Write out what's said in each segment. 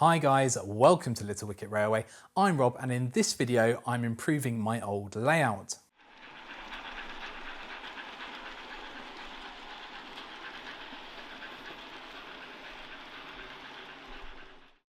Hi guys, welcome to Little Wicket Railway. I'm Rob and in this video I'm improving my old layout.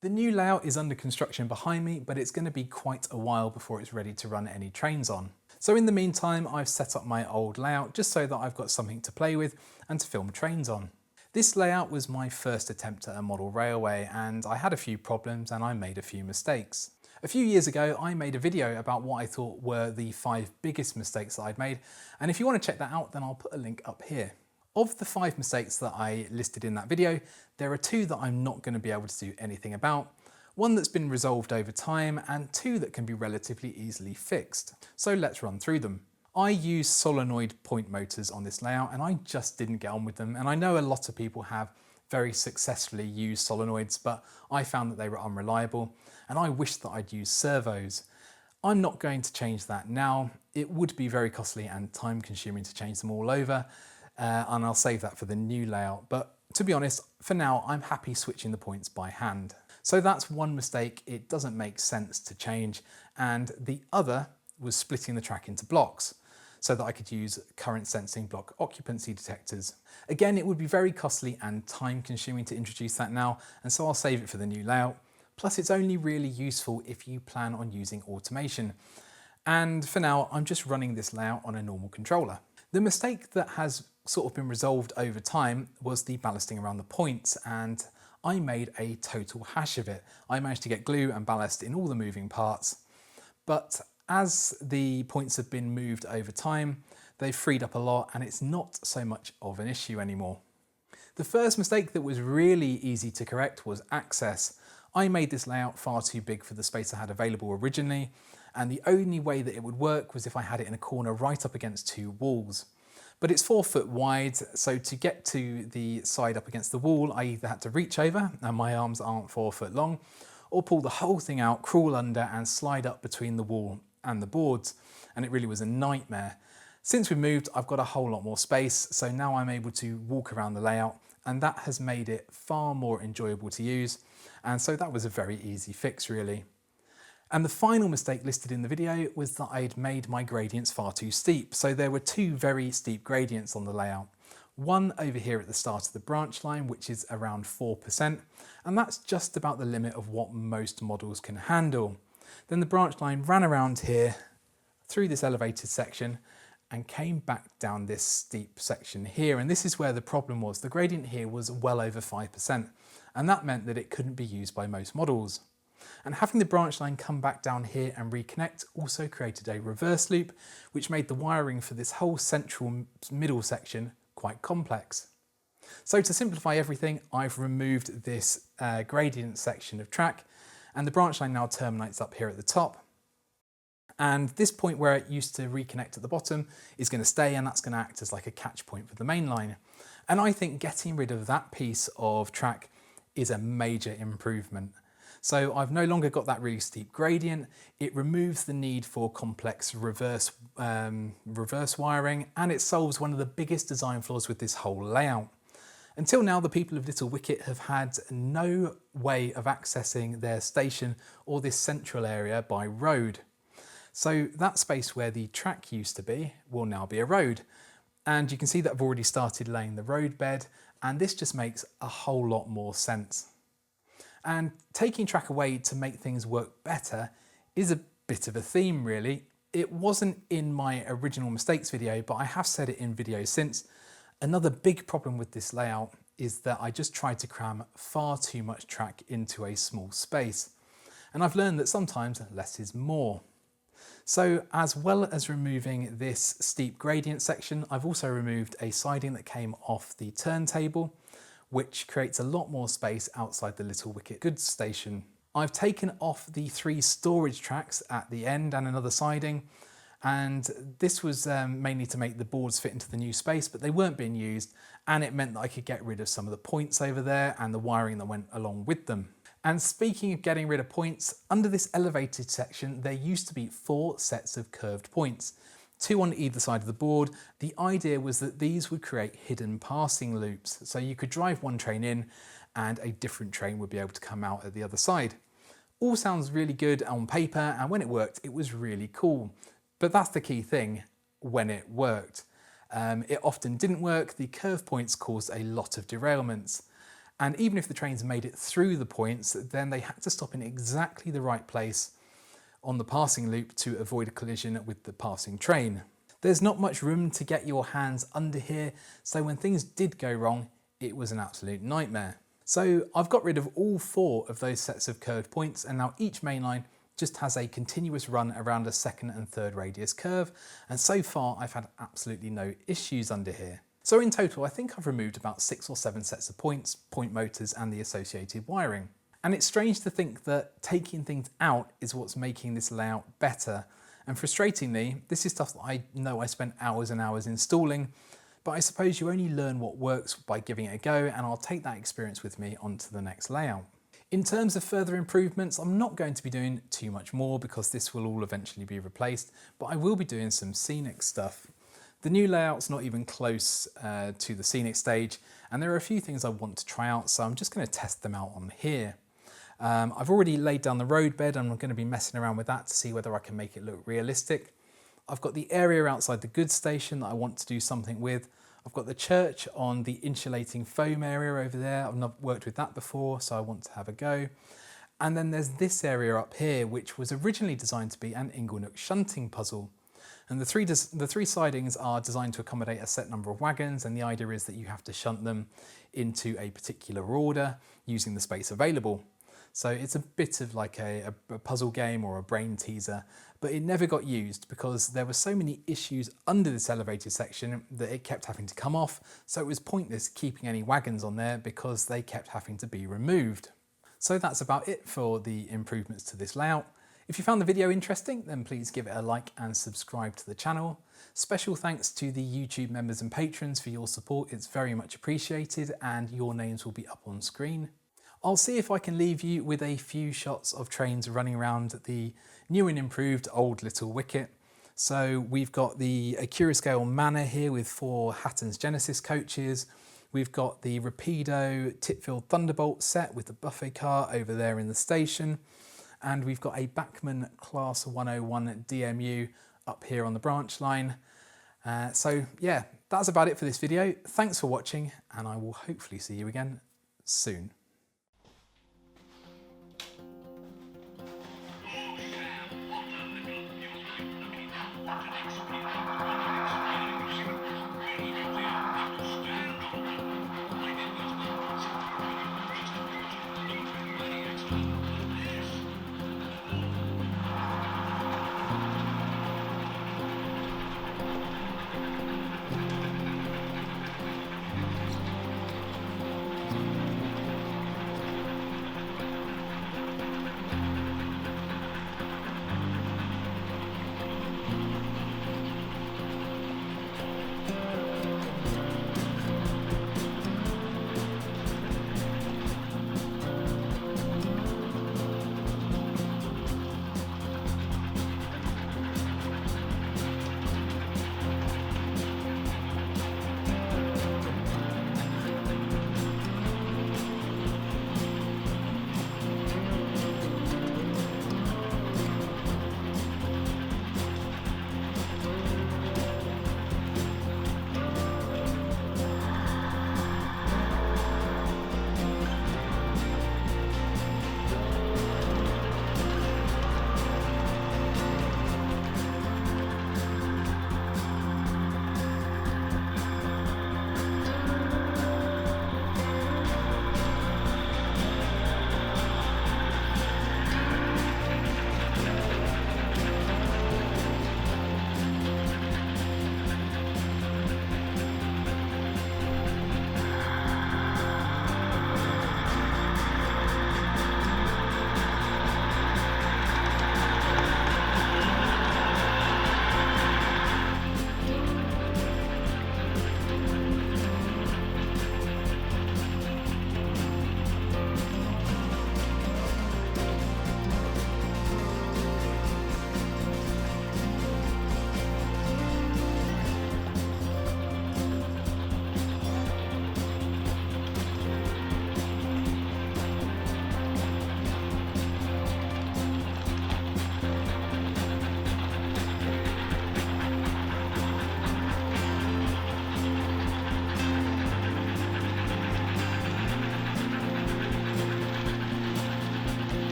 The new layout is under construction behind me, but it's going to be quite a while before it's ready to run any trains on. So in the meantime, I've set up my old layout just so that I've got something to play with and to film trains on. This layout was my first attempt at a model railway and I had a few problems and I made a few mistakes. A few years ago, I made a video about what I thought were the 5 biggest mistakes that I'd made, and if you want to check that out, then I'll put a link up here. Of the 5 mistakes that I listed in that video, there are 2 that I'm not going to be able to do anything about, 1 that's been resolved over time, and 2 that can be relatively easily fixed. So let's run through them. I use solenoid point motors on this layout and I just didn't get on with them, and I know a lot of people have very successfully used solenoids, but I found that they were unreliable and I wish that I'd used servos. I'm not going to change that now. It would be very costly and time consuming to change them all over. And I'll save that for the new layout. But to be honest, for now, I'm happy switching the points by hand. So that's one mistake. It doesn't make sense to change. And the other was splitting the track into blocks so that I could use current sensing block occupancy detectors. Again, it would be very costly and time consuming to introduce that now. And so I'll save it for the new layout. Plus it's only really useful if you plan on using automation. And for now, I'm just running this layout on a normal controller. The mistake that has sort of been resolved over time was the ballasting around the points, and I made a total hash of it. I managed to get glue and ballast in all the moving parts, but as the points have been moved over time, they've freed up a lot and it's not so much of an issue anymore. The first mistake that was really easy to correct was access. I made this layout far too big for the space I had available originally, and the only way that it would work was if I had it in a corner right up against 2 walls. But it's 4 foot wide, so to get to the side up against the wall, I either had to reach over, and my arms aren't 4 foot long, or pull the whole thing out, crawl under and slide up between the wall and the boards, and it really was a nightmare. Since we moved, I've got a whole lot more space, so now I'm able to walk around the layout, and that has made it far more enjoyable to use, and so that was a very easy fix really. And the final mistake listed in the video was that I'd made my gradients far too steep. So there were 2 very steep gradients on the layout. One over here at the start of the branch line, which is around 4%, and that's just about the limit of what most models can handle. Then the branch line ran around here through this elevated section and came back down this steep section here. And this is where the problem was. The gradient here was well over 5%, and that meant that it couldn't be used by most models. And having the branch line come back down here and reconnect also created a reverse loop, which made the wiring for this whole central middle section quite complex. So to simplify everything, I've removed this gradient section of track, and the branch line now terminates up here at the top. And this point where it used to reconnect at the bottom is going to stay, and that's going to act as like a catch point for the main line. And I think getting rid of that piece of track is a major improvement. So I've no longer got that really steep gradient. It removes the need for complex reverse wiring, and it solves one of the biggest design flaws with this whole layout. Until now, the people of Little Wicket have had no way of accessing their station or this central area by road. So that space where the track used to be will now be a road. And you can see that I've already started laying the road bed, and this just makes a whole lot more sense. And taking track away to make things work better is a bit of a theme really. It wasn't in my original mistakes video, but I have said it in videos since. Another big problem with this layout is that I just tried to cram far too much track into a small space. And I've learned that sometimes less is more. So as well as removing this steep gradient section, I've also removed a siding that came off the turntable, which creates a lot more space outside the Little Wicket goods station. I've taken off the 3 storage tracks at the end and another siding, and this was mainly to make the boards fit into the new space, but they weren't being used, and it meant that I could get rid of some of the points over there and the wiring that went along with them. And speaking of getting rid of points, under this elevated section there used to be 4 sets of curved points. 2 on either side of the board. The idea was that these would create hidden passing loops. So you could drive one train in and a different train would be able to come out at the other side. All sounds really good on paper, and when it worked, it was really cool. But that's the key thing, when it worked. It often didn't work. The curve points caused a lot of derailments. And even if the trains made it through the points, then they had to stop in exactly the right place on the passing loop to avoid a collision with the passing train. There's not much room to get your hands under here, so when things did go wrong, it was an absolute nightmare. So I've got rid of all 4 of those sets of curved points, and now each main line just has a continuous run around a second and third radius curve, and so far I've had absolutely no issues under here. So in total, I think I've removed about 6 or 7 sets of points, point motors and the associated wiring. And it's strange to think that taking things out is what's making this layout better. And frustratingly, this is stuff that I know I spent hours and hours installing, but I suppose you only learn what works by giving it a go, and I'll take that experience with me onto the next layout. In terms of further improvements, I'm not going to be doing too much more because this will all eventually be replaced, but I will be doing some scenic stuff. The new layout's not even close to the scenic stage, and there are a few things I want to try out, so I'm just going to test them out on here. I've already laid down the road bed, and I'm going to be messing around with that to see whether I can make it look realistic. I've got the area outside the goods station that I want to do something with. I've got the church on the insulating foam area over there. I've not worked with that before, so I want to have a go. And then there's this area up here, which was originally designed to be an Inglenook shunting puzzle. And the three sidings are designed to accommodate a set number of wagons, and the idea is that you have to shunt them into a particular order using the space available. So it's a bit of like a puzzle game or a brain teaser, but it never got used because there were so many issues under this elevated section that it kept having to come off, so it was pointless keeping any wagons on there because they kept having to be removed. So that's about it for the improvements to this layout. If you found the video interesting, then please give it a like and subscribe to the channel. Special thanks to the YouTube members and patrons for your support. It's very much appreciated, and your names will be up on screen. I'll see if I can leave you with a few shots of trains running around the new and improved old Little Wicket. So we've got the Curascale Manor here with 4 Hatton's Genesis coaches. We've got the Rapido Titfield Thunderbolt set with the buffet car over there in the station. And we've got a Bachmann Class 101 DMU up here on the branch line. So yeah, that's about it for this video. Thanks for watching, and I will hopefully see you again soon.